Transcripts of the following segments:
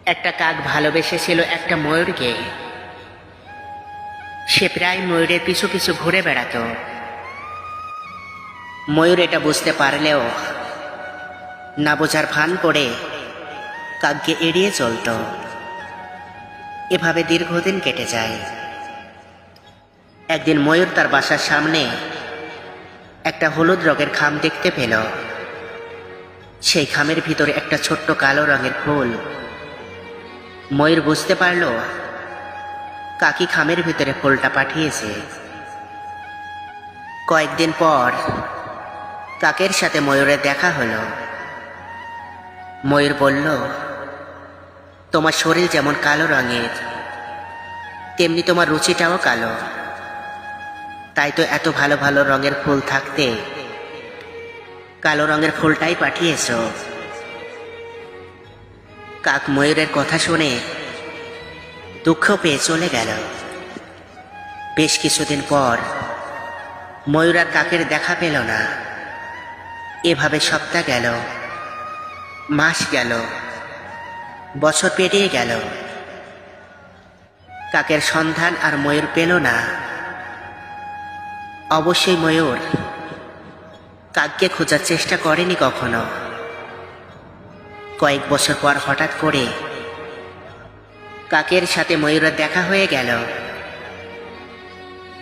একটা কাক ভালোবেসেছিল একটা ময়ূরকে। সে প্রায় ময়ূরের পিছু পিছু ঘুরে বেড়াতো। ময়ূর এটা বুঝতে পারলেও না বোঝার ভান করে কাককে এড়িয়ে চলত। এভাবে দীর্ঘদিন কেটে যায়। একদিন ময়ূর তার বাসার সামনে একটা হলুদ রঙের খাম দেখতে পেল। সেই খামের ভিতরে একটা ছোট্ট কালো রঙের ফুল। ময়ূর বুঝতে পারল কাকি খামের ভিতরে ফুলটা পাঠিয়েছে। কয়েকদিন পর কাকের সাথে ময়ূরের দেখা হলো। ময়ূর বলল, তোমার শরীর যেমন কালো রঙের, তেমনি তোমার রুচিটাও কালো। তাই তো এত ভালো ভালো রঙের ফুল থাকতে কালো রঙের ফুলটাই পাঠিয়েছ। কাক ময়ূরের কথা শুনে দুঃখ পেয়ে চলে গেল। বেশ কিছুদিন পর ময়ূর আর কাকের দেখা পেল না। এভাবে সপ্তাহ গেল, মাস গেল, বছর পেরিয়ে গেল। কাকের সন্ধান আর ময়ূর পেল না। অবশ্যই ময়ূর কাককে খোঁজার চেষ্টা করেনি কখনো। কয়েক বছর পর হঠাৎ করে কাকের সাথে ময়ূরের দেখা হয়ে গেল।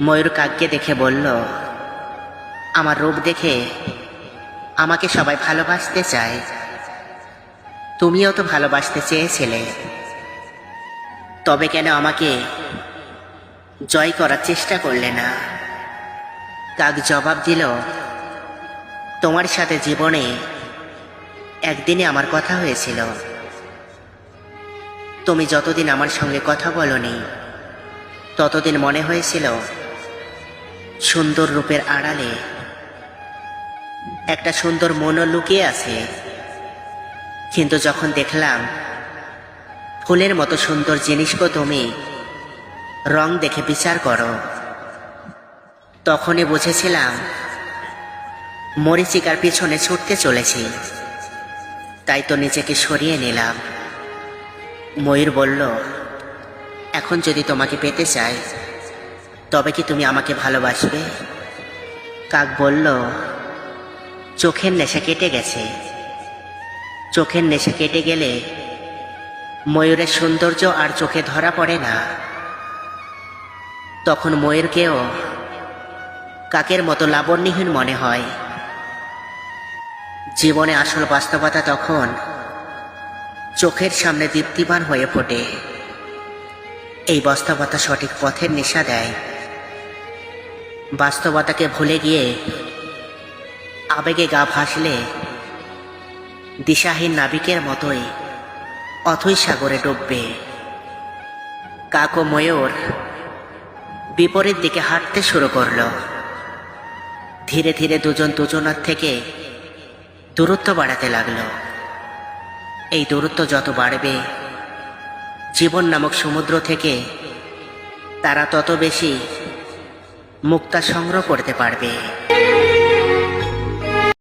ময়ূর কাককে দেখে বলল, আমার রূপ দেখে আমাকে সবাই ভালোবাসতে চায়। তুমিও তো ভালোবাসতে চেয়েছিলে, তবে কেন আমাকে জয় করার চেষ্টা করলে না? কাক জবাব দিল, তোমার সাথে জীবনে একদিনে আমার কথা হয়েছিল। তুমি যতদিন আমার সঙ্গে কথা বলনি ততদিন মনে হয়েছিল সুন্দর রূপের আড়ালে একটা সুন্দর মনও লুকিয়ে আছে। কিন্তু যখন দেখলাম ফুলের মতো সুন্দর জিনিসকে তুমি রং দেখে বিচার করো, তখনই বুঝেছিলাম মরীচিকার পিছনে ছুটতে চলেছি। তাই তো নিজেকে সরিয়ে নিলাম। ময়ূর বলল, এখন যদি তোমাকে পেতে চাই তবে কি তুমি আমাকে ভালোবাসবে? কাক বলল, চোখের নেশা কেটে গেছে। চোখের নেশা কেটে গেলে ময়ূরের সৌন্দর্য আর চোখে ধরা পড়ে না। তখন ময়ূরকেও কাকের মতো লাবণ্যহীন মনে হয়। জীবনে আসল বাস্তবতা তখন চোখের সামনে দীপ্তিমান হয়ে ফোটে। এই বাস্তবতা সঠিক পথের নেশা দেয়। বাস্তবতাকে ভুলে গিয়ে আবেগে গা ভাসলে দিশাহীন নাবিকের মতোই অথৈ সাগরে ডুববে। কাক ও ময়ূর বিপরীত দিকে হাঁটতে শুরু করলো। ধীরে ধীরে দুজন দুজনার থেকে দূরত্ব বাড়াতে লাগলো। এই দূরত্ব যত বাড়বে জীবন নামক সমুদ্র থেকে তারা তত বেশি মুক্তা সংগ্রহ করতে পারবে।